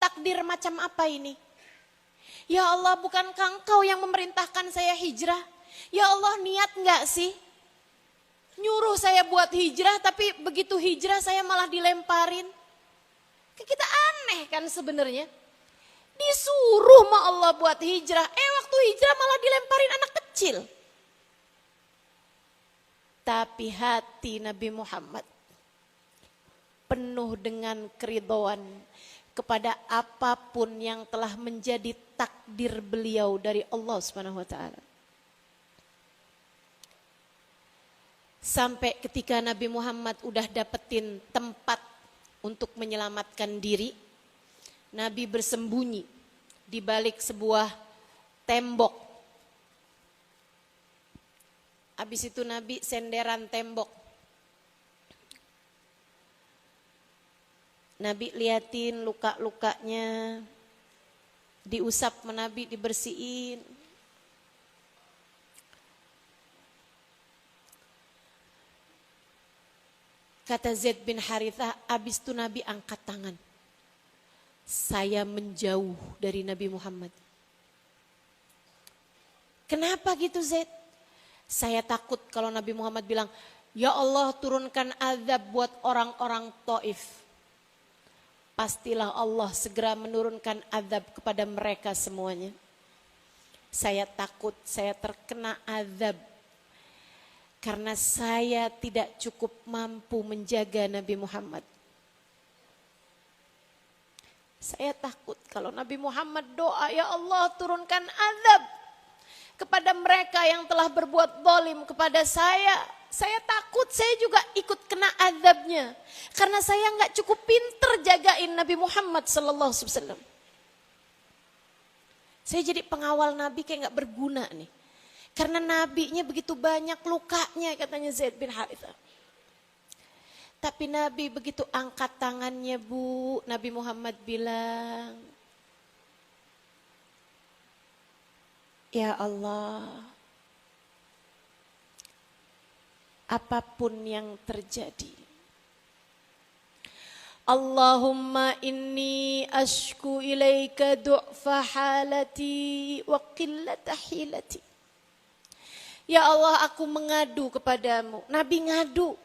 takdir macam apa ini? Ya Allah, bukankah Engkau yang memerintahkan saya hijrah? Ya Allah, niat enggak sih? Nyuruh saya buat hijrah, tapi begitu hijrah saya malah dilemparin. Kita aneh kan sebenarnya. Disuruh sama Allah buat hijrah, waktu hijrah malah dilemparin anak kecil. Tapi hati Nabi Muhammad penuh dengan keridhaan kepada apapun yang telah menjadi takdir beliau dari Allah Subhanahu wa taala. Sampai ketika Nabi Muhammad udah dapetin tempat untuk menyelamatkan diri, Nabi bersembunyi di balik sebuah tembok. Habis itu Nabi senderan tembok. Nabi liatin luka-lukanya, diusap sama Nabi, dibersihin. Kata Zaid bin Harithah, habis itu Nabi angkat tangan. Saya menjauh dari Nabi Muhammad. Kenapa gitu Zaid? Saya takut kalau Nabi Muhammad bilang, ya Allah turunkan azab buat orang-orang Taif. Pastilah Allah segera menurunkan azab kepada mereka semuanya. Saya takut saya terkena azab. Karena saya tidak cukup mampu menjaga Nabi Muhammad. Saya takut kalau Nabi Muhammad doa, ya Allah turunkan azab kepada mereka yang telah berbuat zalim kepada saya. Saya takut saya juga ikut kena azabnya. Karena saya nggak cukup pinter jagain Nabi Muhammad sallallahu alaihi wasallam. Saya jadi pengawal Nabi kayak nggak berguna nih. Karena nabinya begitu banyak lukanya, katanya Zaid bin Harithah. Tapi Nabi begitu angkat tangannya Bu, Nabi Muhammad bilang, ya Allah, apapun yang terjadi, Allahumma inni ashku ilaika du'fa halati wa qillata hilati. Ya Allah, aku mengadu kepadamu. Nabi ngadu.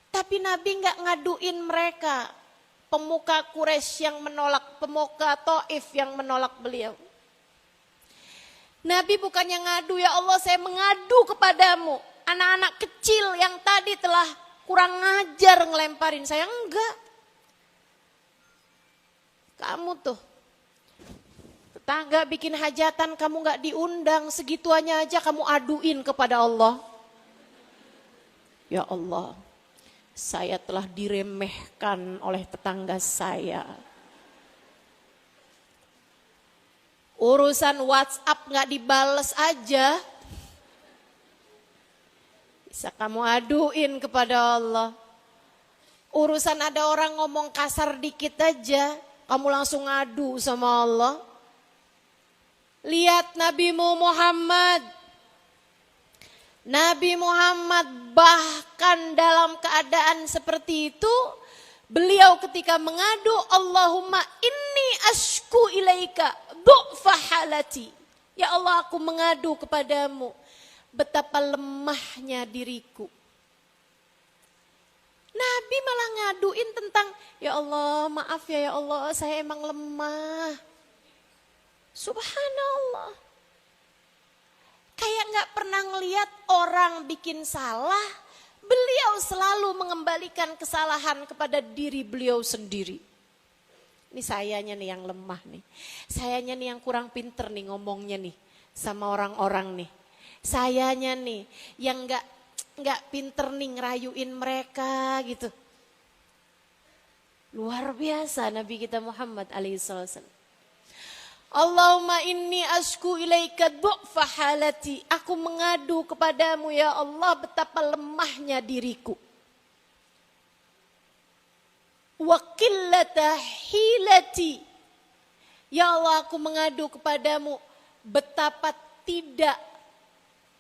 Tapi Nabi enggak ngaduin mereka. Pemuka Quraisy yang menolak, pemuka Taif yang menolak beliau. Nabi bukannya ngadu, ya Allah saya mengadu kepadamu. Anak-anak kecil yang tadi telah kurang ngajar ngelemparin saya. Enggak. Kamu tuh. Tetangga bikin hajatan kamu enggak diundang. Segituannya aja kamu aduin kepada Allah. Ya Allah. Saya telah diremehkan oleh tetangga saya. Urusan WhatsApp gak dibales aja. Bisa kamu aduin kepada Allah. Urusan ada orang ngomong kasar dikit aja. Kamu langsung adu sama Allah. Lihat Nabi Muhammad. Nabi Muhammad bahkan dalam keadaan seperti itu, beliau ketika mengadu, Allahumma inni ashku ilaika du'fa halati. Ya Allah, aku mengadu kepadamu betapa lemahnya diriku. Nabi malah ngaduin tentang, ya Allah maaf ya Allah saya emang lemah. Subhanallah. Kayak gak pernah ngeliat orang bikin salah, beliau selalu mengembalikan kesalahan kepada diri beliau sendiri. Ini sayanya nih yang lemah nih. Sayanya nih yang kurang pinter nih ngomongnya nih sama orang-orang nih. Sayanya nih yang gak pinter nih ngerayuin mereka gitu. Luar biasa Nabi kita Muhammad alaihissalam. Allahumma inni ashku ilaika du'fa halati. Aku mengadu kepadamu ya Allah betapa lemahnya diriku. Wa qillata hilati. Ya Allah, aku mengadu kepadamu betapa tidak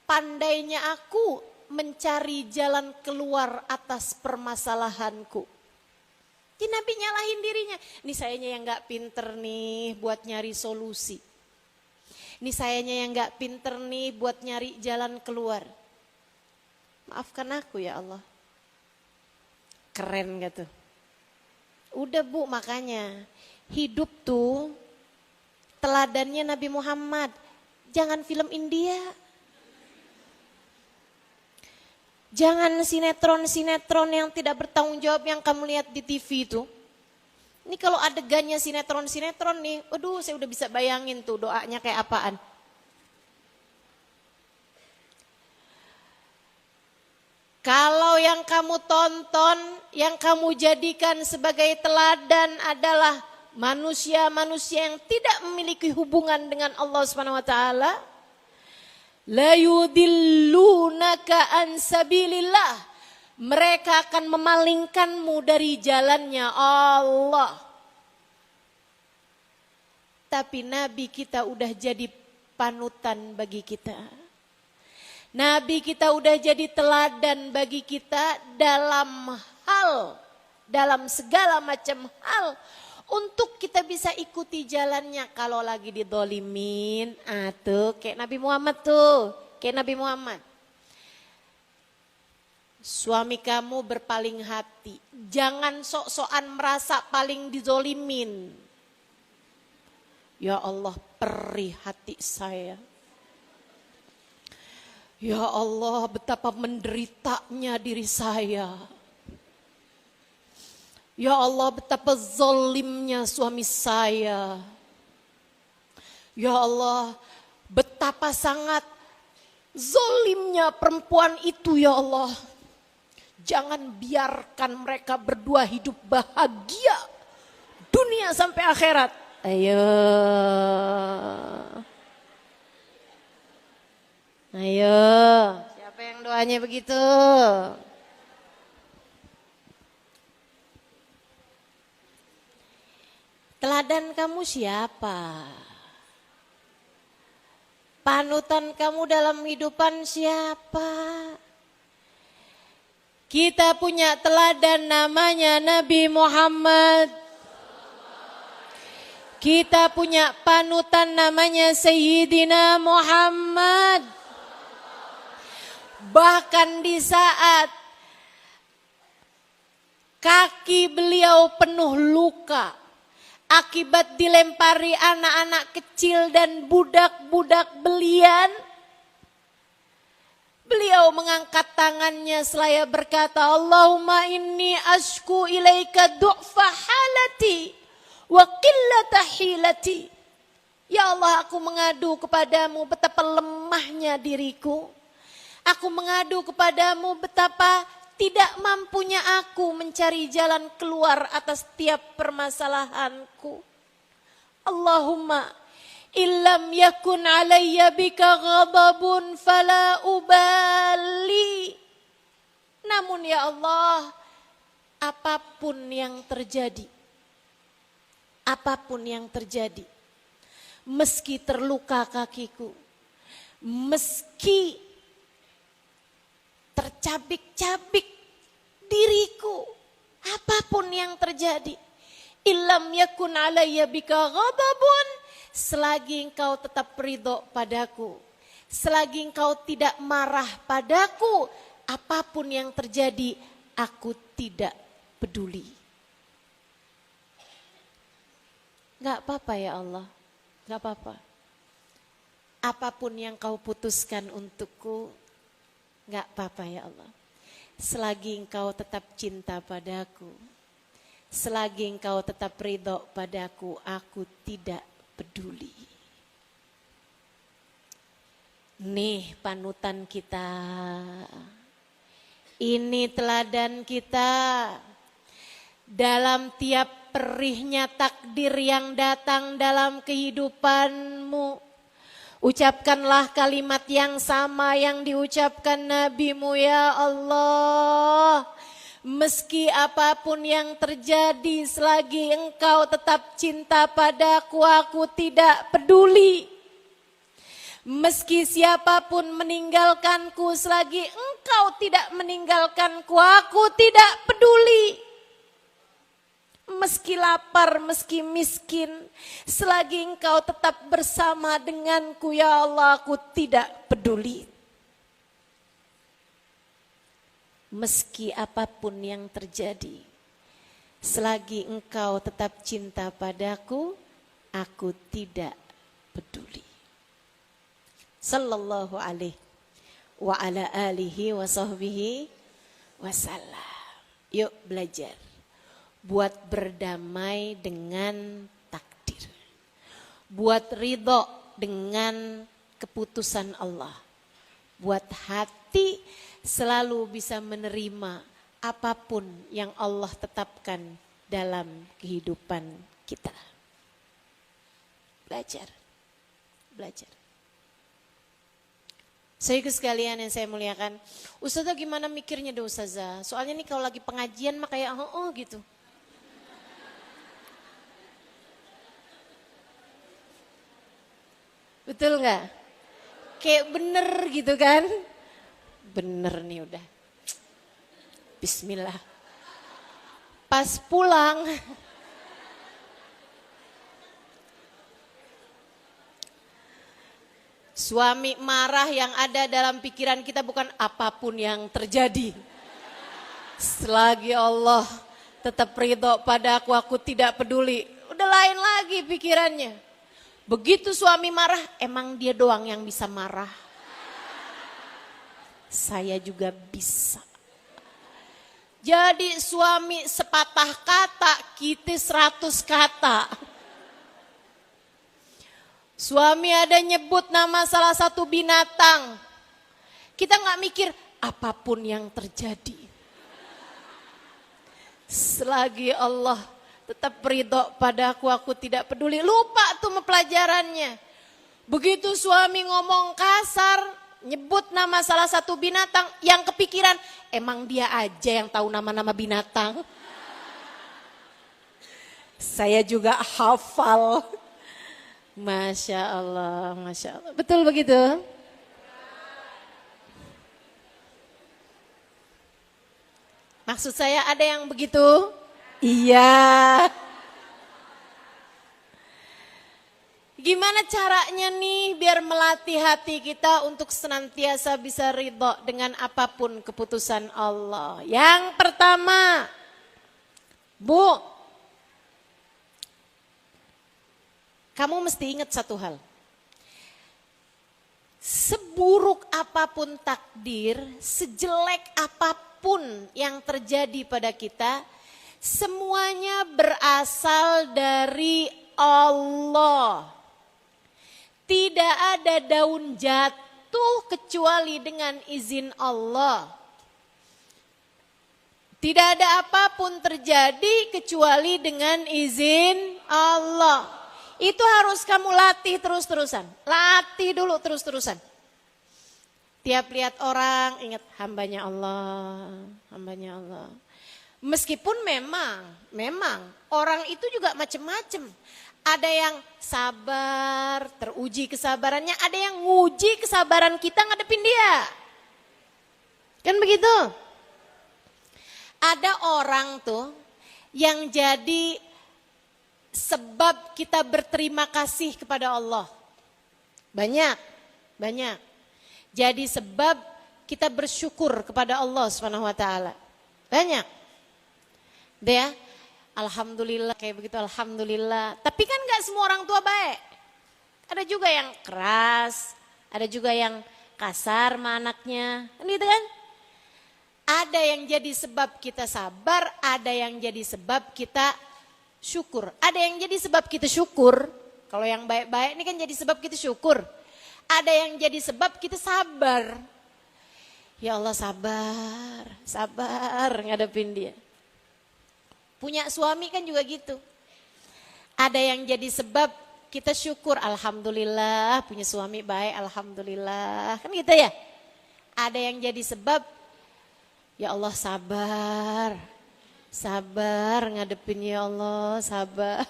pandainya aku mencari jalan keluar atas permasalahanku. Jadi Nabi nyalahin dirinya. Ini sayanya yang gak pinter nih buat nyari solusi. Ini sayanya yang gak pinter nih buat nyari jalan keluar. Maafkan aku ya Allah. Keren gak tuh? Udah Bu, makanya hidup tuh teladannya Nabi Muhammad. Jangan film India. Jangan sinetron-sinetron yang tidak bertanggung jawab yang kamu lihat di TV itu. Ini kalau adegannya sinetron-sinetron nih, aduh saya udah bisa bayangin tuh doanya kayak apaan. Kalau yang kamu tonton, yang kamu jadikan sebagai teladan adalah manusia-manusia yang tidak memiliki hubungan dengan Allah Subhanahu wa taala, la yudillunaka an sabilillah. Mereka akan memalingkanmu dari jalannya Allah. Tapi Nabi kita udah jadi panutan bagi kita. Nabi kita udah jadi teladan bagi kita dalam segala macam hal. Untuk kita bisa ikuti jalannya kalau lagi didolimin. Tuh kayak Nabi Muhammad tuh. Kayak Nabi Muhammad. Suami kamu berpaling hati. Jangan sok-sokan merasa paling didolimin. Ya Allah, perih hati saya. Ya Allah, betapa menderitanya diri saya. Ya Allah, betapa zalimnya suami saya. Ya Allah, betapa sangat zalimnya perempuan itu ya Allah. Jangan biarkan mereka berdua hidup bahagia dunia sampai akhirat. Ayo. Ayo. Siapa yang doanya begitu? Teladan kamu siapa? Panutan kamu dalam kehidupan siapa? Kita punya teladan namanya Nabi Muhammad. Kita punya panutan namanya Sayyidina Muhammad. Bahkan di saat kaki beliau penuh luka akibat dilempari anak-anak kecil dan budak-budak belian, beliau mengangkat tangannya seraya berkata, Allahumma inni ashku ilaika du'fa halati wa qillata hilati. Ya Allah, aku mengadu kepadamu betapa lemahnya diriku. Aku mengadu kepadamu betapa tidak mampunya aku mencari jalan keluar atas setiap permasalahanku. Allahumma illam yakun alayya bika ghadabun fala ubali. Namun ya Allah, apapun yang terjadi, meski terluka kakiku, meski tercabik-cabik diriku, apapun yang terjadi, illam yakun alayya bika ghadabun, selagi engkau tetap ridho padaku, selagi engkau tidak marah padaku, apapun yang terjadi, aku tidak peduli. Gak apa-apa ya Allah, gak apa-apa. Apapun yang kau putuskan untukku, gak apa-apa ya Allah. Selagi engkau tetap cinta padaku, selagi engkau tetap ridho padaku, aku tidak peduli. Nih panutan kita, ini teladan kita. Dalam tiap perihnya takdir yang datang dalam kehidupanmu, ucapkanlah kalimat yang sama yang diucapkan Nabimu, ya Allah. Meski apapun yang terjadi, selagi engkau tetap cinta padaku, aku tidak peduli. Meski siapapun meninggalkanku, selagi engkau tidak meninggalkanku, aku tidak peduli. meski lapar, meski miskin, selagi engkau tetap bersama denganku ya Allah, aku tidak peduli. Meski apapun yang terjadi, selagi engkau tetap cinta padaku, aku tidak peduli. Sallallahu alaihi wa ala alihi wa sahbihi wasallam. Yuk belajar buat berdamai dengan takdir, buat ridho dengan keputusan Allah, buat hati selalu bisa menerima apapun yang Allah tetapkan dalam kehidupan kita. Belajar. Saudara sekalian yang saya muliakan, Ustazah gimana mikirnya deh Ustazah? Soalnya nih kalau lagi pengajian mah kayak gitu. Betul nggak? Kayak bener gitu kan? Bener nih udah. Bismillah. Pas pulang, suami marah, yang ada dalam pikiran kita bukan apapun yang terjadi. Selagi Allah tetap ridho pada aku tidak peduli. Udah lain lagi pikirannya. Begitu suami marah, emang dia doang yang bisa marah. Saya juga bisa. Jadi suami sepatah kata, kita 100 kata. Suami ada nyebut nama salah satu binatang. Kita gak mikir apapun yang terjadi. Selagi Allah tetap ridho pada aku tidak peduli. Lupa tuh pelajarannya. Begitu suami ngomong kasar, nyebut nama salah satu binatang, yang kepikiran emang dia aja yang tahu nama-nama binatang. Saya juga hafal. Masya Allah, Masya Allah. Betul begitu? Maksud saya ada yang begitu? Iya. Gimana caranya nih biar melatih hati kita untuk senantiasa bisa ridho dengan apapun keputusan Allah? Yang pertama, Bu, kamu mesti ingat satu hal. Seburuk apapun takdir, sejelek apapun yang terjadi pada kita, semuanya berasal dari Allah. Tidak ada daun jatuh kecuali dengan izin Allah. Tidak ada apapun terjadi kecuali dengan izin Allah. Itu harus kamu latih terus-terusan. Latih dulu terus-terusan. Tiap lihat orang ingat hambanya Allah, hambanya Allah. Meskipun memang orang itu juga macam-macam. Ada yang sabar, teruji kesabarannya, ada yang nguji kesabaran kita ngadepin dia. Kan begitu? Ada orang tuh yang jadi sebab kita berterima kasih kepada Allah. Banyak. Jadi sebab kita bersyukur kepada Allah SWT. Banyak. Dia, alhamdulillah kayak begitu, alhamdulillah. Tapi kan gak semua orang tua baik. Ada juga yang keras, ada juga yang kasar sama anaknya. Kan gitu kan? Ada yang jadi sebab kita sabar, ada yang jadi sebab kita syukur. Ada yang jadi sebab kita syukur. Kalau yang baik-baik ini kan jadi sebab kita syukur. Ada yang jadi sebab kita sabar. Ya Allah sabar ngadepin dia. Punya suami kan juga gitu. Ada yang jadi sebab kita syukur, alhamdulillah punya suami baik, alhamdulillah. Kan gitu ya. Ada yang jadi sebab, ya Allah sabar ngadepin ya Allah, sabar.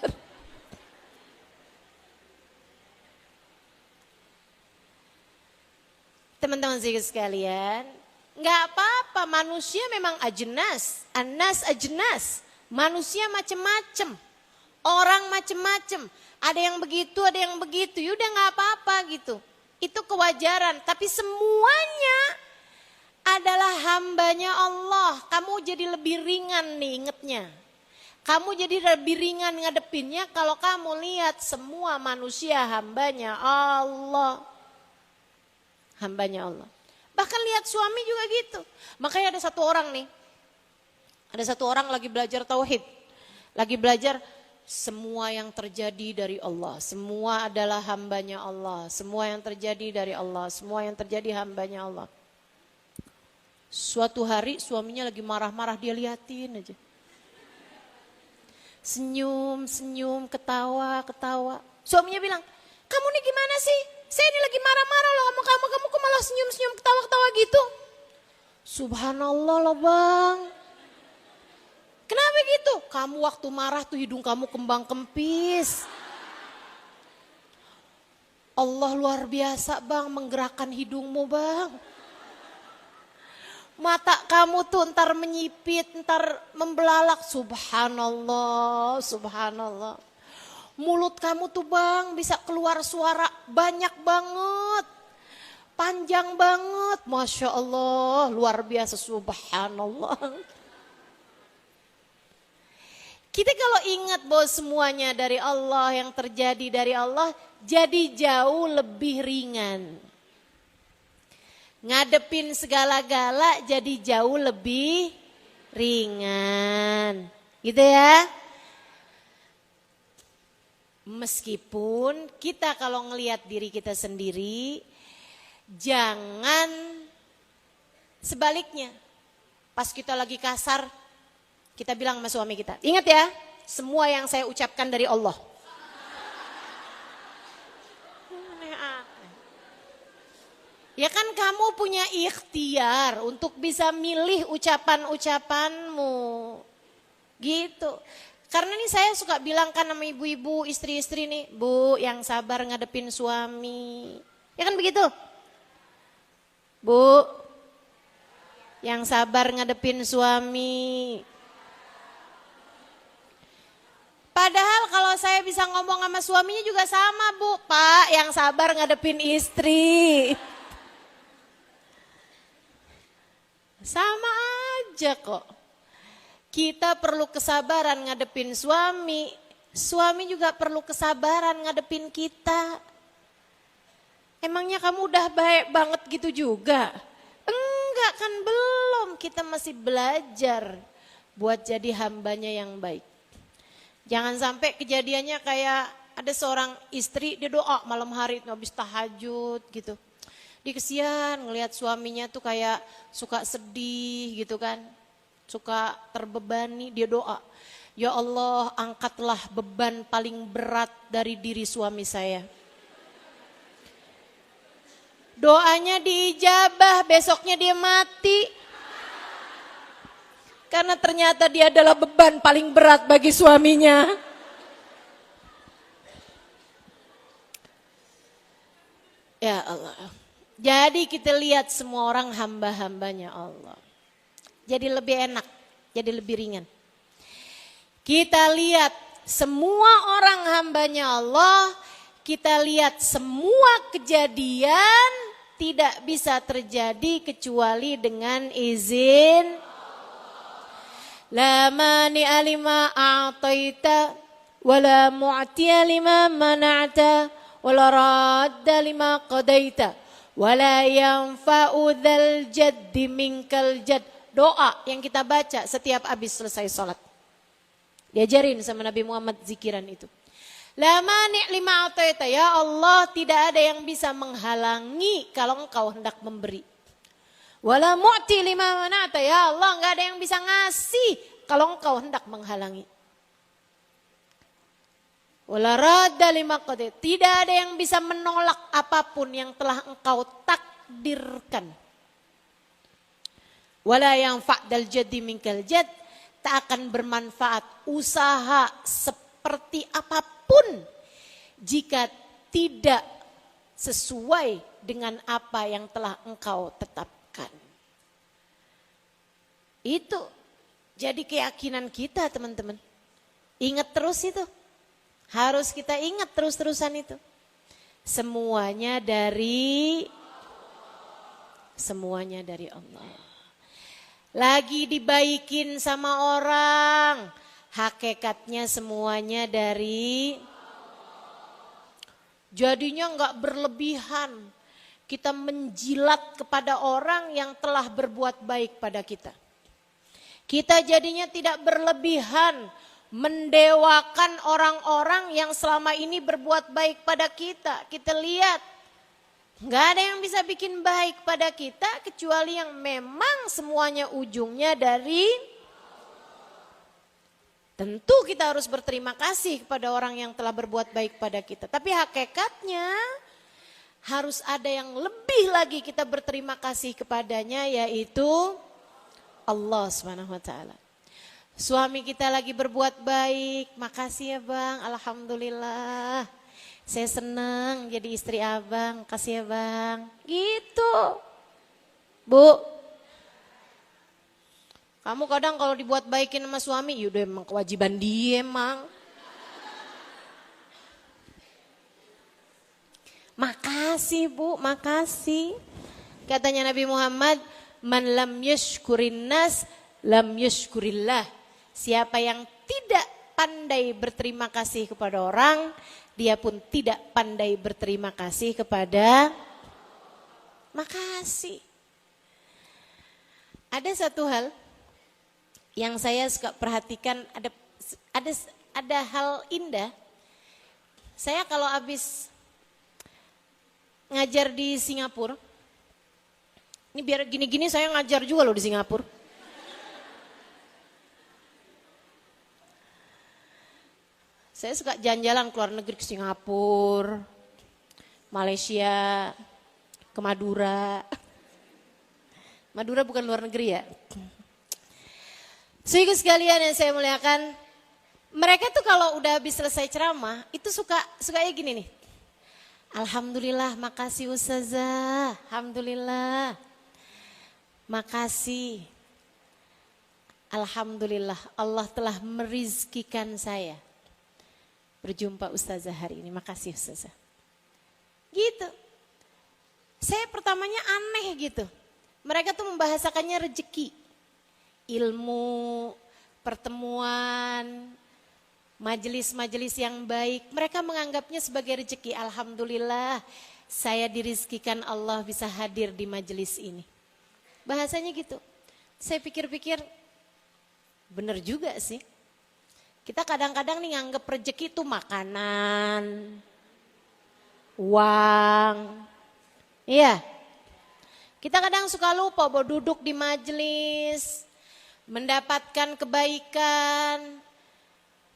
Teman-teman sekalian, nggak apa-apa, manusia memang anas ajnas. Manusia macem-macem, orang macem-macem. Ada yang begitu, ada yang begitu. Yaudah gak apa-apa gitu. Itu kewajaran. Tapi semuanya adalah hambanya Allah. Kamu jadi lebih ringan nih ingetnya. Kamu jadi lebih ringan ngadepinnya kalau kamu lihat semua manusia hambanya Allah. Hambanya Allah. Bahkan lihat suami juga gitu. Makanya ada satu orang nih. Ada satu orang lagi belajar tauhid. Lagi belajar semua yang terjadi dari Allah. Semua adalah hambanya Allah. Semua yang terjadi dari Allah. Semua yang terjadi hambanya Allah. Suatu hari suaminya lagi marah-marah, dia liatin aja. Senyum, senyum, ketawa, ketawa. Suaminya bilang, kamu nih gimana sih? Saya ini lagi marah-marah loh sama kamu kok malah senyum-senyum, ketawa-ketawa gitu. Subhanallah loh bang. Kenapa gitu? Kamu waktu marah tuh hidung kamu kembang kempis. Allah luar biasa bang menggerakkan hidungmu bang. Mata kamu tuh ntar menyipit, ntar membelalak. Subhanallah, subhanallah. Mulut kamu tuh bang bisa keluar suara banyak banget. Panjang banget. Masya Allah, luar biasa, subhanallah. Kita kalau ingat bahwa semuanya dari Allah, yang terjadi dari Allah, jadi jauh lebih ringan. Ngadepin segala-gala jadi jauh lebih ringan. Gitu ya. Meskipun kita kalau ngelihat diri kita sendiri, jangan sebaliknya. Pas kita lagi kasar, kita bilang sama suami kita, ingat ya, semua yang saya ucapkan dari Allah. Ya kan kamu punya ikhtiar untuk bisa milih ucapan-ucapanmu. Gitu. Karena nih saya suka bilang kan sama ibu-ibu, istri-istri nih, Bu yang sabar ngadepin suami. Ya kan begitu? Bu, yang sabar ngadepin suami. Padahal kalau saya bisa ngomong sama suaminya juga sama Bu, Pak yang sabar ngadepin istri. Sama aja kok. Kita perlu kesabaran ngadepin suami. Suami juga perlu kesabaran ngadepin kita. Emangnya kamu udah baik banget gitu juga? Enggak kan belum. Kita masih belajar buat jadi hambanya yang baik. Jangan sampai kejadiannya kayak ada seorang istri dia doa malam hari habis tahajud gitu. Dia kesian ngelihat suaminya tuh kayak suka sedih gitu kan. Suka terbebani, dia doa. Ya Allah, angkatlah beban paling berat dari diri suami saya. Doanya diijabah, besoknya dia mati. Karena ternyata dia adalah beban paling berat bagi suaminya. Ya Allah. Jadi kita lihat semua orang hamba-hambanya Allah. Jadi lebih enak, jadi lebih ringan. Kita lihat semua orang hambanya Allah, kita lihat semua kejadian tidak bisa terjadi kecuali dengan izin. La mani'a lima a'taita, wala mu'tiya lima mana'ta, wala radda lima qadaita, wala yanfa'u dzal jaddi minkal jadd. Doa yang kita baca setiap habis selesai sholat. Diajarin sama Nabi Muhammad zikiran itu. La mani' lima ataita, ya Allah tidak ada yang bisa menghalangi kalau engkau hendak memberi. Wala mu'ti lima mana'ta, ya Allah enggak ada yang bisa ngasih kalau engkau hendak menghalangi. Wala radda lima qadaita, tidak ada yang bisa menolak apapun yang telah engkau takdirkan. Wala yang fa'dal jaddi minkal jadd, tak akan bermanfaat usaha seperti apapun jika tidak sesuai dengan apa yang telah engkau tetapkan. Itu jadi keyakinan kita teman-teman. Ingat terus itu. Harus kita ingat terus-terusan itu. Semuanya dari Allah. Lagi dibaikin sama orang, hakikatnya semuanya dari jadinya enggak berlebihan. Kita menjilat kepada orang yang telah berbuat baik pada kita. Kita jadinya tidak berlebihan mendewakan orang-orang yang selama ini berbuat baik pada kita. Kita lihat, nggak ada yang bisa bikin baik pada kita kecuali yang memang semuanya ujungnya dari. Tentu kita harus berterima kasih kepada orang yang telah berbuat baik pada kita. Tapi hakikatnya harus ada yang lebih lagi kita berterima kasih kepadanya, yaitu Allah Subhanahu wa taala. Suami kita lagi berbuat baik, makasih ya Bang, alhamdulillah. Saya senang jadi istri Abang, makasih ya Bang. Gitu. Bu. Kamu kadang kalau dibuat baikin sama suami, yaudah emang kewajiban dia emang. Makasih Bu, makasih. Katanya Nabi Muhammad, man lam yashkurin nas lam yashkurillah. Siapa yang tidak pandai berterima kasih kepada orang, dia pun tidak pandai berterima kasih kepada makasih. Ada satu hal yang saya suka perhatikan, ada hal indah. Saya kalau habis ngajar di Singapura, ini biar gini-gini saya ngajar juga loh di Singapura. Saya suka jalan-jalan ke luar negeri, ke Singapura, Malaysia, ke Madura. Madura bukan luar negeri ya. Saudara sekalian yang saya muliakan, mereka tuh kalau udah habis selesai ceramah, itu sukanya gini nih. Alhamdulillah, makasih Ustazah, alhamdulillah. Makasih. Alhamdulillah Allah telah merizkikan saya berjumpa Ustazah hari ini. Makasih Ustazah. Gitu. Saya pertamanya aneh gitu. Mereka tuh membahasakannya rezeki. Ilmu, pertemuan, majelis-majelis yang baik. Mereka menganggapnya sebagai rezeki. Alhamdulillah saya dirizkikan Allah bisa hadir di majelis ini. Bahasanya gitu. Saya pikir-pikir, bener juga sih. Kita kadang-kadang nih nganggep rezeki itu makanan, uang. Iya. Kita kadang suka lupa bahwa duduk di majelis, mendapatkan kebaikan.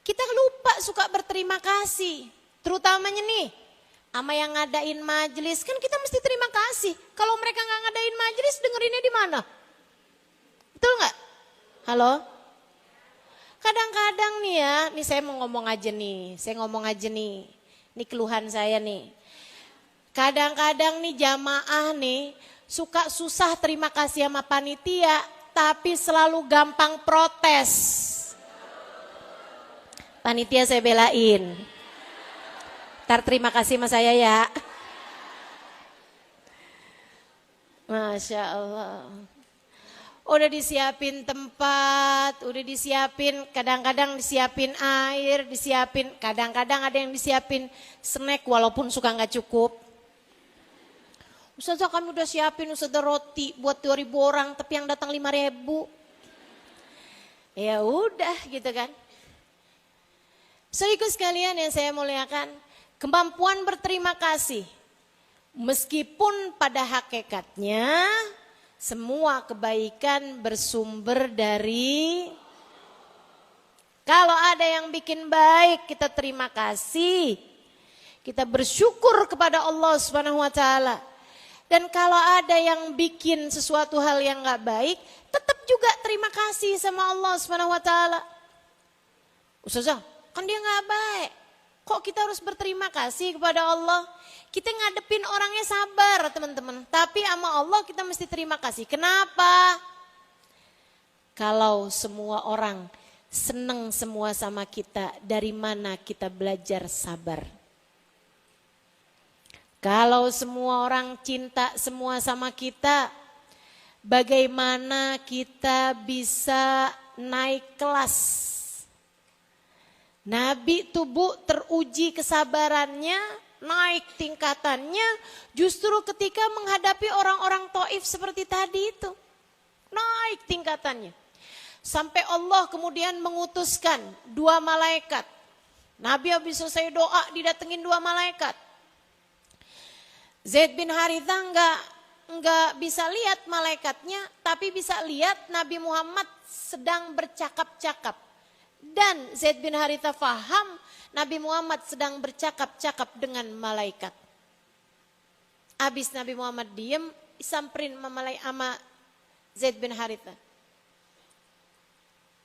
Kita lupa suka berterima kasih. Terutamanya nih, sama yang ngadain majelis, kan kita mesti terima kasih. Kalau mereka nggak ngadain majelis, dengerinnya di mana? Betul nggak? Halo? Kadang-kadang nih ya, nih saya mau ngomong aja nih, Ini keluhan saya nih. Kadang-kadang nih jamaah nih, suka susah terima kasih sama panitia, tapi selalu gampang protes. Panitia saya belain. Ntar terima kasih sama saya ya. Masya Allah. Udah disiapin tempat, udah disiapin, kadang-kadang disiapin air, kadang-kadang ada yang disiapin snack walaupun suka gak cukup. Ustazah kami udah siapin Ustazah roti buat 2.000 orang tapi yang datang 5.000. Ya udah gitu kan. Saudara sekalian yang saya muliakan, kemampuan berterima kasih. Meskipun pada hakikatnya semua kebaikan bersumber dari, kalau ada yang bikin baik kita terima kasih. Kita bersyukur kepada Allah Subhanahu wa taala. Dan kalau ada yang bikin sesuatu hal yang gak baik, tetap juga terima kasih sama Allah Subhanahu wa taala. Ustazah, kan dia gak baik. Kok kita harus berterima kasih kepada Allah? Kita ngadepin orangnya sabar teman-teman. Tapi sama Allah kita mesti terima kasih. Kenapa? Kalau semua orang seneng semua sama kita, dari mana kita belajar sabar? Kalau semua orang cinta semua sama kita, bagaimana kita bisa naik kelas? Nabi tubuh teruji kesabarannya, naik tingkatannya justru ketika menghadapi orang-orang Taif seperti tadi itu. Naik tingkatannya. Sampai Allah kemudian mengutuskan 2 malaikat. Nabi habis selesai doa didatengin 2 malaikat. Zaid bin Haritha enggak bisa lihat malaikatnya, tapi bisa lihat Nabi Muhammad sedang bercakap-cakap. Dan Zaid bin Haritha faham Nabi Muhammad sedang bercakap-cakap dengan malaikat. Habis Nabi Muhammad diem, samperin sama Zaid bin Haritha.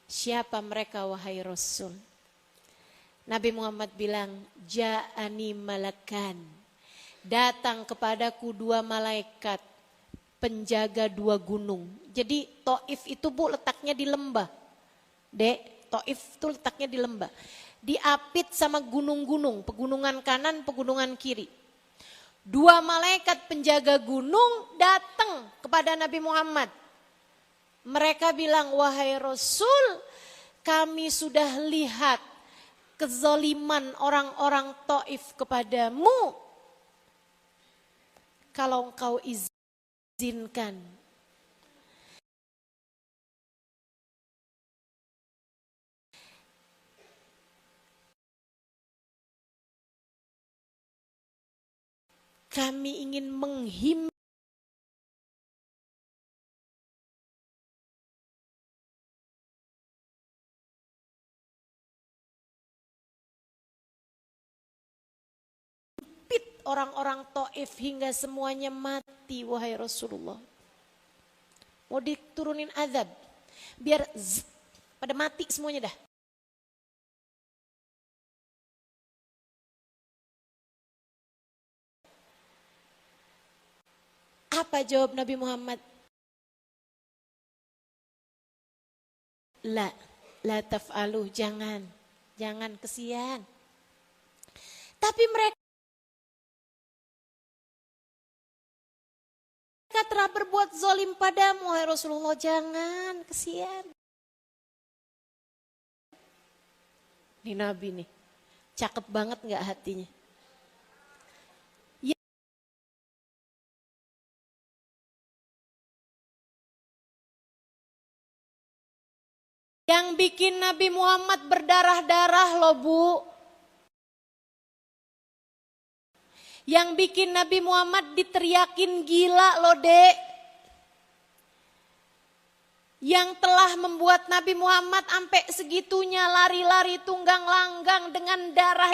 Siapa mereka wahai Rasul? Nabi Muhammad bilang, ja'ani malakan. Datang kepadaku 2 malaikat, penjaga 2 gunung. Jadi Taif itu Bu letaknya di lembah. Dek, Taif itu letaknya di lembah. Diapit sama gunung-gunung, pegunungan kanan, pegunungan kiri. 2 malaikat penjaga gunung datang kepada Nabi Muhammad. Mereka bilang, wahai Rasul, kami sudah lihat kezaliman orang-orang Taif kepadamu. Kalau engkau izinkan, kami ingin menghimpit orang-orang Taif hingga semuanya mati, wahai Rasulullah. Mau diturunin azab, biar pada mati semuanya dah. Apa jawab Nabi Muhammad? La taf'alu, jangan kesian. Tapi mereka telah berbuat zalim padamu, wahai Rasulullah, jangan kesian. Ini Nabi nih, cakep banget gak hatinya? Yang bikin Nabi Muhammad berdarah-darah loh Bu. Yang bikin Nabi Muhammad diteriakin gila loh Dek. Yang telah membuat Nabi Muhammad sampai segitunya lari-lari tunggang langgang dengan darah.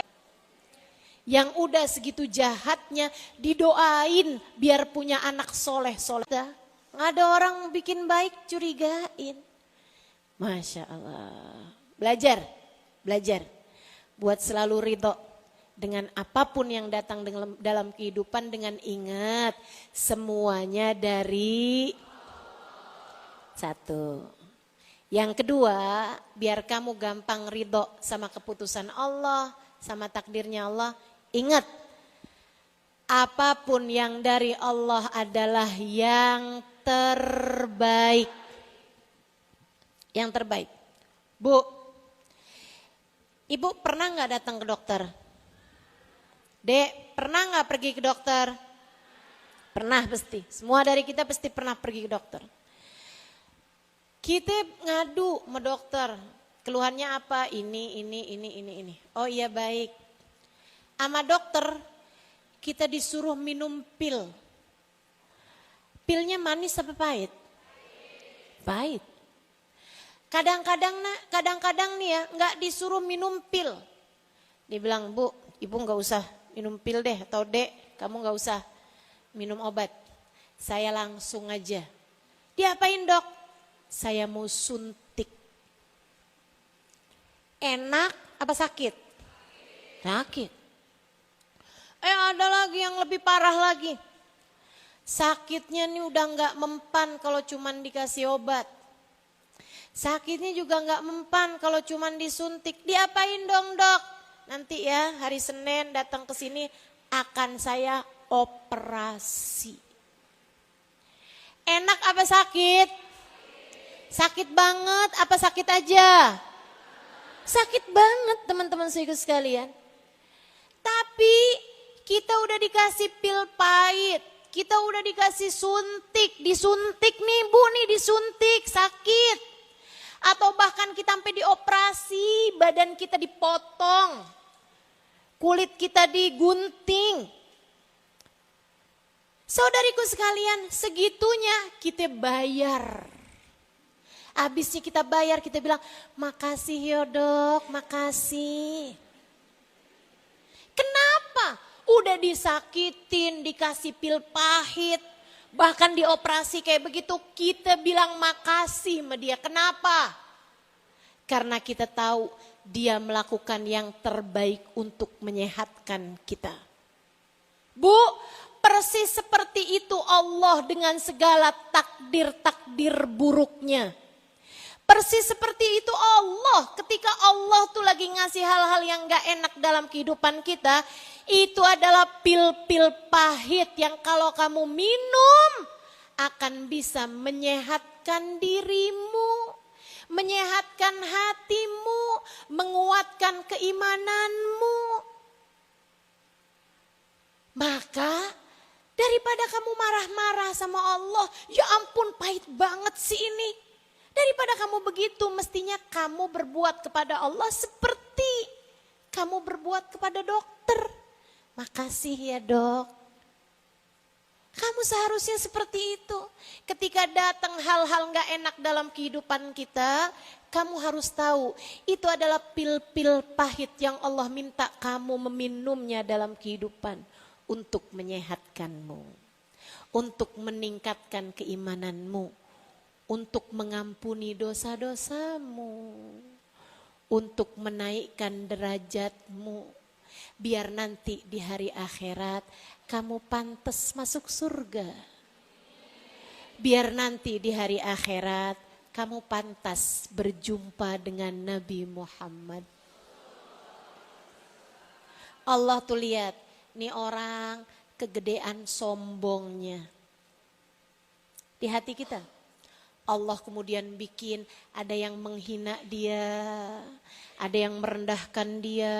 Yang udah segitu jahatnya didoain biar punya anak soleh-soleh. Nggak ada orang bikin baik curigain. Masya Allah. Belajar. Buat selalu ridho dengan apapun yang datang dalam kehidupan, dengan ingat semuanya dari satu. Yang kedua, biar kamu gampang ridho sama keputusan Allah, sama takdirnya Allah, ingat apapun yang dari Allah adalah yang terbaik. Yang terbaik. Bu, Ibu pernah gak datang ke dokter? Dek, pernah gak pergi ke dokter? Pernah pasti. Semua dari kita pasti pernah pergi ke dokter. Kita ngadu sama dokter. Keluhannya apa? Ini. Oh iya baik. Sama dokter kita disuruh minum pil. Pilnya manis apa pahit? Pahit. Kadang-kadang nih ya nggak disuruh minum pil. Dia bilang, Bu, Ibu nggak usah minum pil deh, atau Dek, kamu nggak usah minum obat. Saya langsung aja. Diapain dok? Saya mau suntik. Enak apa sakit? Sakit. Ada lagi yang lebih parah lagi. Sakitnya nih udah nggak mempan kalau cuman dikasih obat. Sakitnya juga nggak mempan kalau cuman disuntik. Diapain dong dok? Nanti ya hari Senin datang ke sini akan saya operasi. Enak apa sakit? Sakit banget apa sakit aja? Sakit banget teman-teman saudara sekalian. Tapi kita udah dikasih pil pahit. Kita udah dikasih suntik. Disuntik nih bu nih disuntik sakit. Atau bahkan kita sampai dioperasi, badan kita dipotong. Kulit kita digunting. Saudariku sekalian, segitunya kita bayar. Habisnya kita bayar, kita bilang, makasih ya dok, makasih. Kenapa? Udah disakitin, dikasih pil pahit, bahkan dioperasi kayak begitu, kita bilang makasih sama dia. Kenapa? Karena kita tahu dia melakukan yang terbaik untuk menyehatkan kita. Bu, persis seperti itu Allah dengan segala takdir-takdir buruknya. Persis seperti itu Allah ketika Allah tuh lagi ngasih hal-hal yang gak enak dalam kehidupan kita. Itu adalah pil-pil pahit yang kalau kamu minum akan bisa menyehatkan dirimu. Menyehatkan hatimu, menguatkan keimananmu. Maka daripada kamu marah-marah sama Allah, ya ampun pahit banget sih ini. Daripada kamu begitu, mestinya kamu berbuat kepada Allah seperti kamu berbuat kepada dokter. Makasih ya dok. Kamu seharusnya seperti itu. Ketika datang hal-hal gak enak dalam kehidupan kita, kamu harus tahu itu adalah pil-pil pahit yang Allah minta kamu meminumnya dalam kehidupan untuk menyehatkanmu, untuk meningkatkan keimananmu, untuk mengampuni dosa-dosamu, untuk menaikkan derajatmu, biar nanti di hari akhirat kamu pantas masuk surga. Biar nanti di hari akhirat kamu pantas berjumpa dengan Nabi Muhammad. Allah tuh lihat, nih orang kegedean sombongnya di hati kita. Allah kemudian bikin ada yang menghina dia, ada yang merendahkan dia,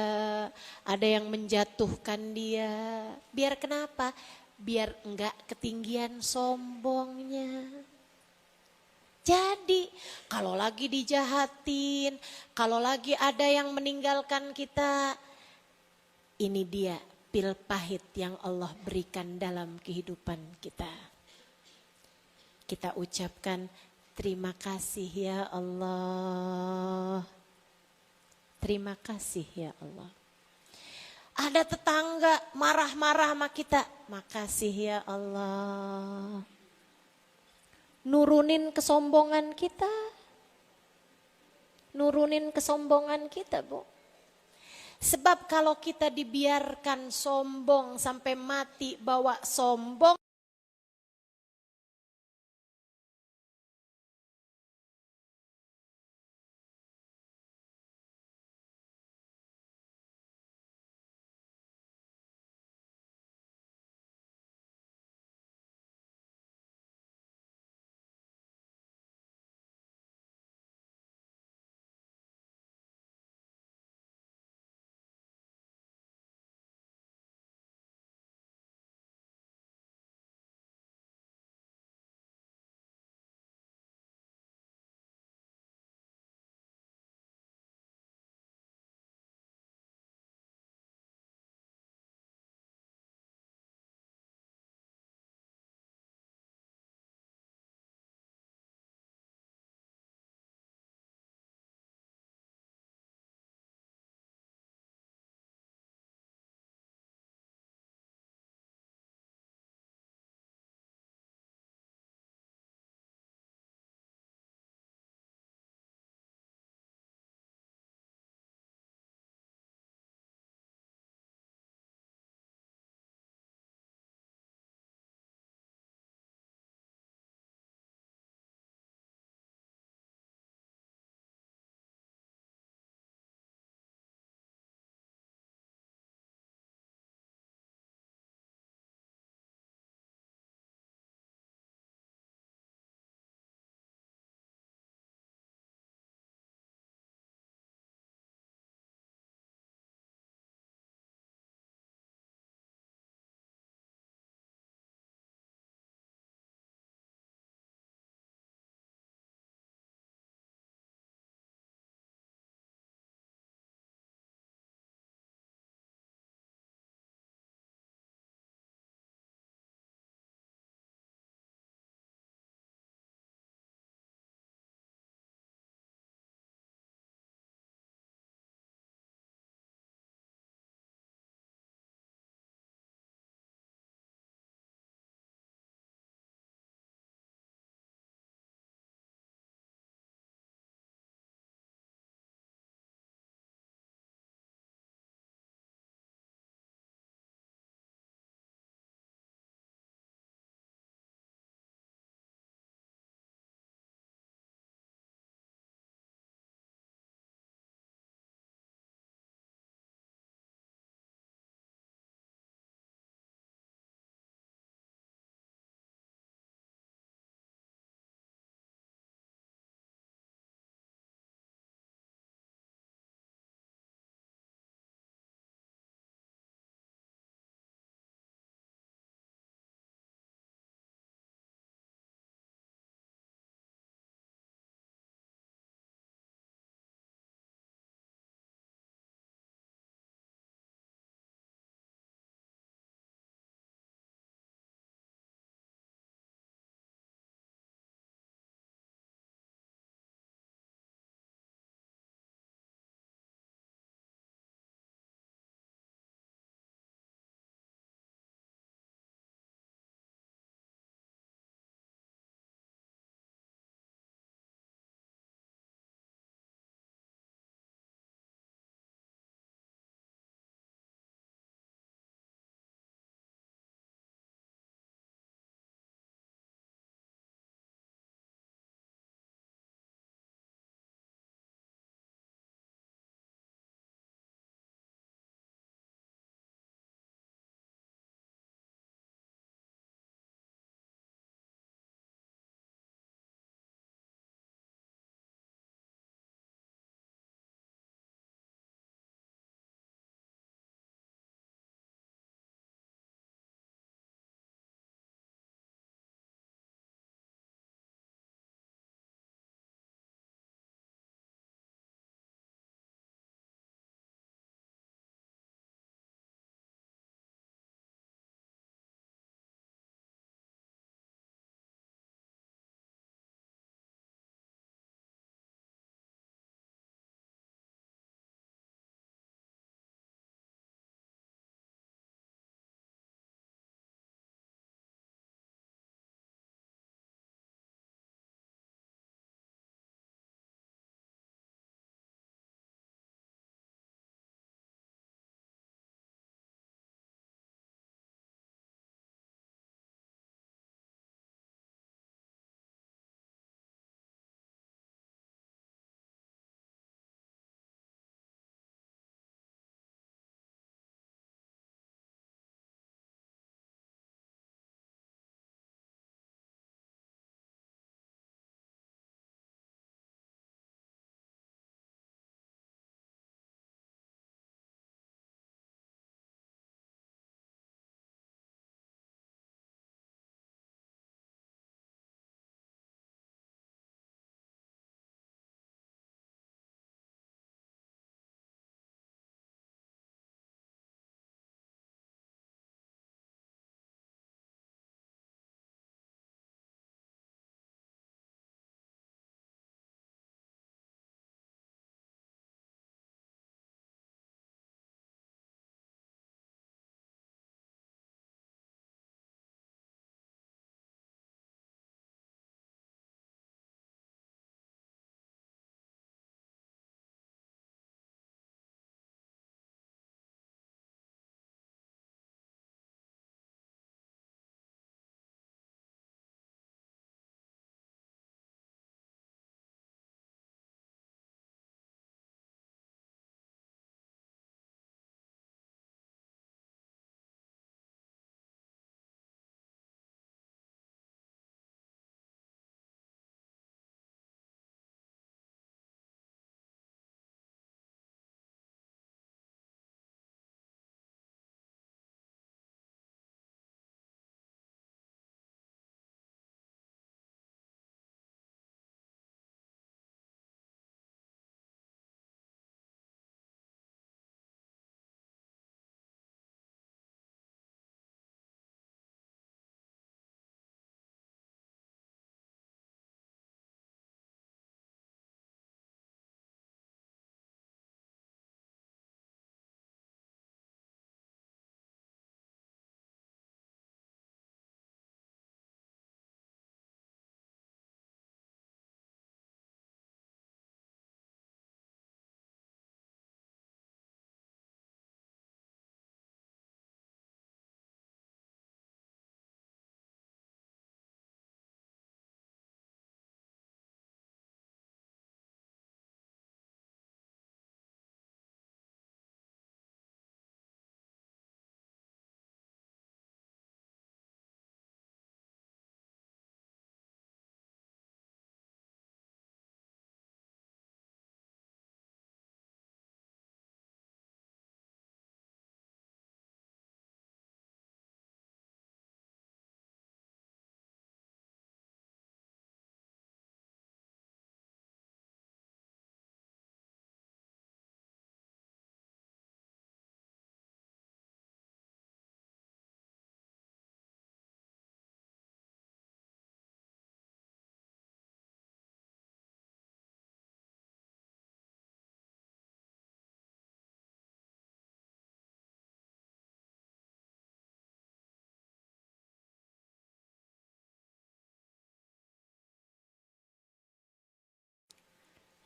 ada yang menjatuhkan dia. Biar kenapa? Biar enggak ketinggian sombongnya. Jadi kalau lagi dijahatin, kalau lagi ada yang meninggalkan kita, ini dia pil pahit yang Allah berikan dalam kehidupan kita. Kita ucapkan terima kasih ya Allah. Terima kasih ya Allah. Ada tetangga marah-marah sama kita. Makasih ya Allah. Nurunin kesombongan kita. Nurunin kesombongan kita, Bu. Sebab kalau kita dibiarkan sombong sampai mati bawa sombong.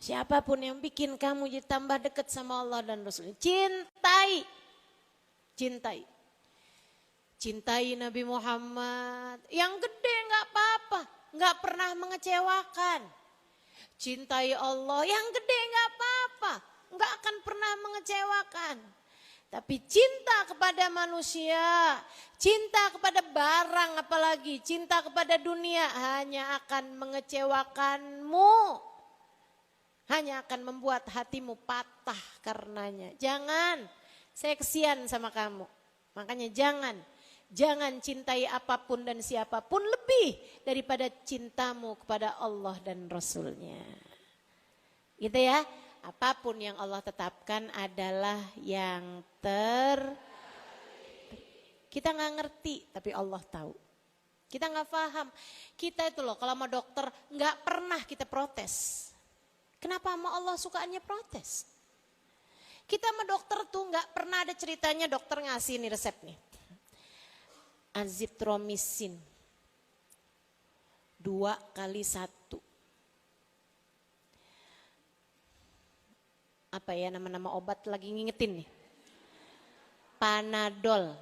Siapapun yang bikin kamu jadi tambah dekat sama Allah dan Rasulnya. Cintai. Cintai. Cintai Nabi Muhammad. Yang gede gak apa-apa. Gak pernah mengecewakan. Cintai Allah. Yang gede gak apa-apa. Gak akan pernah mengecewakan. Tapi cinta kepada manusia, cinta kepada barang apalagi, cinta kepada dunia hanya akan mengecewakanmu. Hanya akan membuat hatimu patah karenanya. Jangan, saya kesian sama kamu. Makanya jangan cintai apapun dan siapapun lebih daripada cintamu kepada Allah dan Rasulnya. Gitu ya. Apapun yang Allah tetapkan adalah yang kita nggak ngerti, tapi Allah tahu. Kita nggak paham. Kita itu loh, kalau sama dokter nggak pernah kita protes. Kenapa sama Allah sukaannya protes? Kita sama dokter tuh nggak pernah ada ceritanya dokter ngasih nih resep nih. Azithromycin 2x1. Apa ya nama-nama obat lagi ngingetin nih. Panadol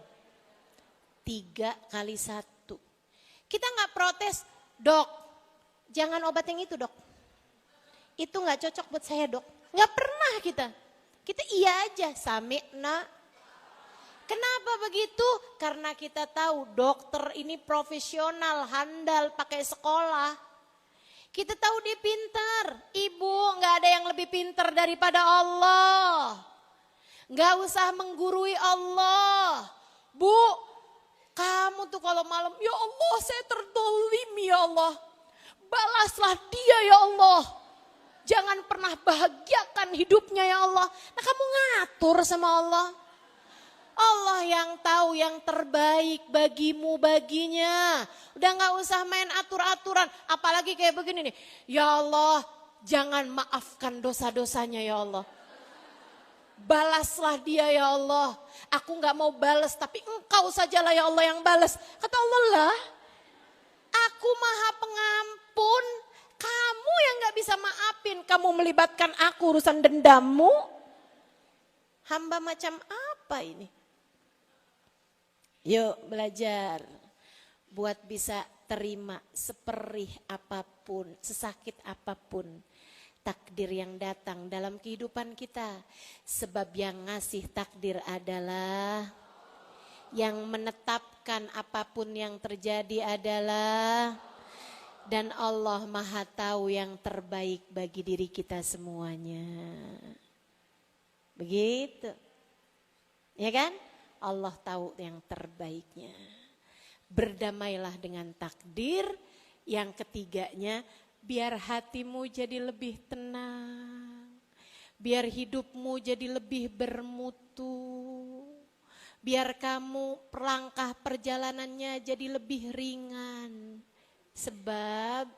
3x1. Kita nggak protes, dok, jangan obat yang itu dok. Itu nggak cocok buat saya dok. Nggak pernah kita. Kita iya aja, sami'na. Kenapa begitu? Karena kita tahu dokter ini profesional, handal, pakai sekolah. Kita tahu dia pintar. Ibu, nggak ada yang lebih pintar daripada Allah. Nggak usah menggurui Allah. Bu, kamu tuh kalau malam, ya Allah saya terdolimi ya Allah. Balaslah dia ya Allah. Jangan pernah bahagiakan hidupnya ya Allah. Nah kamu ngatur sama Allah. Allah yang tahu yang terbaik bagimu baginya. Udah gak usah main atur-aturan. Apalagi kayak begini nih. Ya Allah jangan maafkan dosa-dosanya ya Allah. Balaslah dia ya Allah. Aku gak mau balas tapi engkau sajalah ya Allah yang balas. Kata Allah lah. Aku maha pengampun. Kamu yang gak bisa maafin. Kamu melibatkan aku urusan dendammu. Hamba macam apa ini? Yuk belajar buat bisa terima seperih apapun, sesakit apapun takdir yang datang dalam kehidupan kita. Sebab yang ngasih takdir adalah, yang menetapkan apapun yang terjadi adalah, dan Allah Maha Tahu yang terbaik bagi diri kita semuanya. Begitu. Ya kan? Allah tahu yang terbaiknya. Berdamailah dengan takdir. Yang ketiganya, biar hatimu jadi lebih tenang. Biar hidupmu jadi lebih bermutu. Biar kamu langkah perjalanannya jadi lebih ringan. Sebab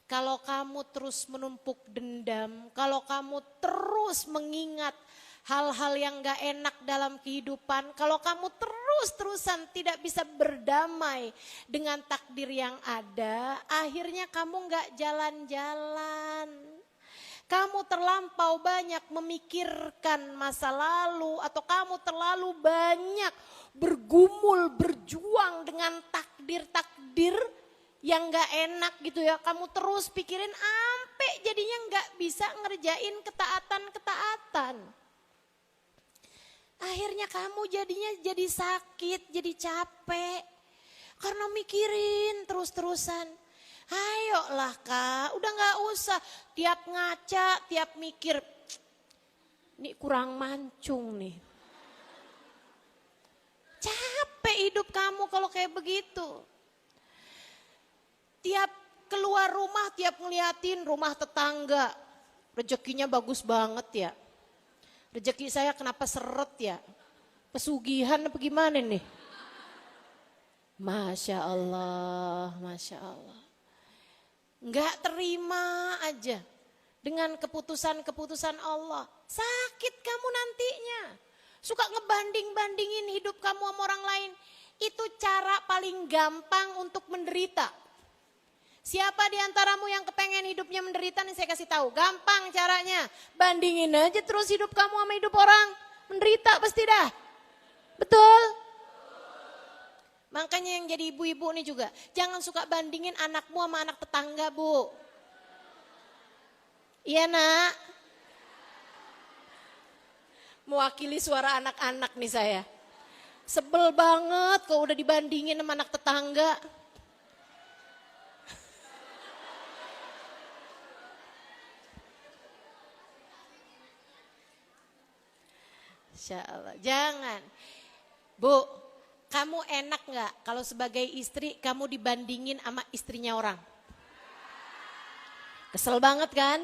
kalau kamu terus menumpuk dendam, kalau kamu terus mengingat hal-hal yang gak enak dalam kehidupan, kalau kamu terus-terusan tidak bisa berdamai dengan takdir yang ada, akhirnya kamu gak jalan-jalan. Kamu terlampau banyak memikirkan masa lalu, atau kamu terlalu banyak bergumul, berjuang dengan takdir-takdir yang gak enak gitu ya. Kamu terus pikirin sampai jadinya gak bisa ngerjain ketaatan-ketaatan. Akhirnya kamu jadinya jadi sakit, jadi capek. Karena mikirin terus-terusan. Ayolah kak, udah gak usah tiap ngaca, tiap mikir. Ini kurang mancung nih. Capek hidup kamu kalau kayak begitu. Tiap keluar rumah, tiap ngeliatin rumah tetangga. Rezekinya bagus banget ya. Rezeki saya kenapa seret ya? Pesugihan apa gimana nih? Masya Allah, Masya Allah. Nggak terima aja dengan keputusan-keputusan Allah. Sakit kamu nantinya. Suka ngebanding-bandingin hidup kamu sama orang lain. Itu cara paling gampang untuk menderita. Siapa di antaramu yang kepengen hidupnya menderita nih, saya kasih tahu. Gampang caranya. Bandingin aja terus hidup kamu sama hidup orang. Menderita pasti dah. Betul? Makanya yang jadi ibu-ibu nih juga. Jangan suka bandingin anakmu sama anak tetangga, Bu. Iya, Nak. Mewakili suara anak-anak nih saya. Sebel banget kalau udah dibandingin sama anak tetangga. Insya Allah. Jangan. Bu, kamu enak gak kalau sebagai istri kamu dibandingin sama istrinya orang? Kesel banget kan?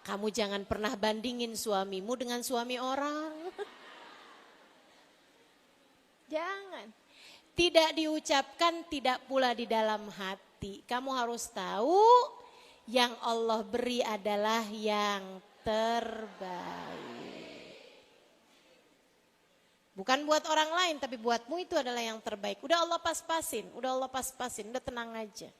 Kamu jangan pernah bandingin suamimu dengan suami orang. Jangan. Tidak diucapkan, tidak pula di dalam hati. Kamu harus tahu yang Allah beri adalah yang terbaik. Bukan buat orang lain, tapi buatmu itu adalah yang terbaik. Udah Allah pas-pasin, udah tenang aja.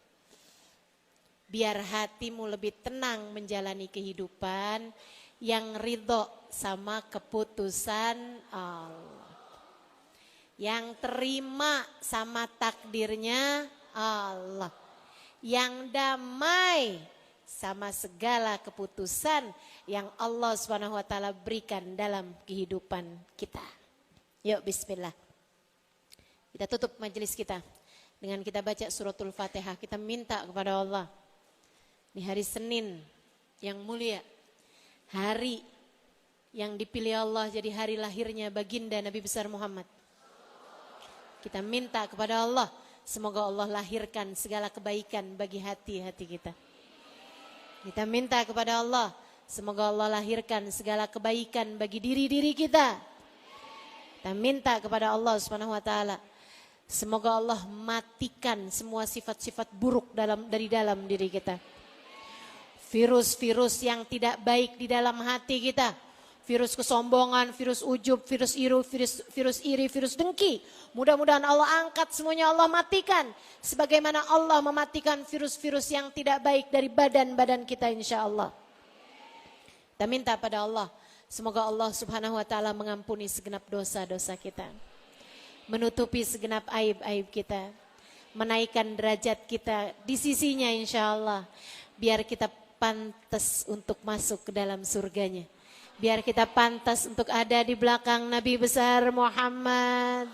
Biar hatimu lebih tenang menjalani kehidupan yang ridho sama keputusan Allah. Yang terima sama takdirnya Allah. Yang damai sama segala keputusan yang Allah SWT berikan dalam kehidupan kita. Yuk bismillah. Kita tutup majelis kita dengan kita baca suratul Fatihah. Kita minta kepada Allah. Di hari Senin yang mulia, hari yang dipilih Allah jadi hari lahirnya baginda Nabi besar Muhammad. Kita minta kepada Allah, semoga Allah lahirkan segala kebaikan bagi hati-hati kita. Kita minta kepada Allah, semoga Allah lahirkan segala kebaikan bagi diri-diri kita. Kita minta kepada Allah SWT, semoga Allah matikan semua sifat-sifat buruk dari dalam diri kita. Virus-virus yang tidak baik di dalam hati kita. Virus kesombongan, virus ujub, virus iri, virus dengki. Mudah-mudahan Allah angkat semuanya, Allah matikan. Sebagaimana Allah mematikan virus-virus yang tidak baik dari badan-badan kita insya Allah. Kita minta pada Allah, semoga Allah Subhanahu wa ta'ala mengampuni segenap dosa-dosa kita. Menutupi segenap aib-aib kita. Menaikkan derajat kita di sisinya insya Allah. Biar kita pantas untuk masuk ke dalam surganya. Biar kita pantas untuk ada di belakang Nabi besar Muhammad.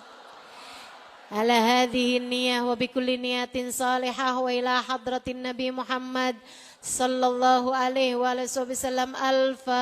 Ala hadhihi niyah wa bikulli niyatin salihah wa ila hadratin Nabi Muhammad sallallahu alaihi wa sallam. Al-Fatihah.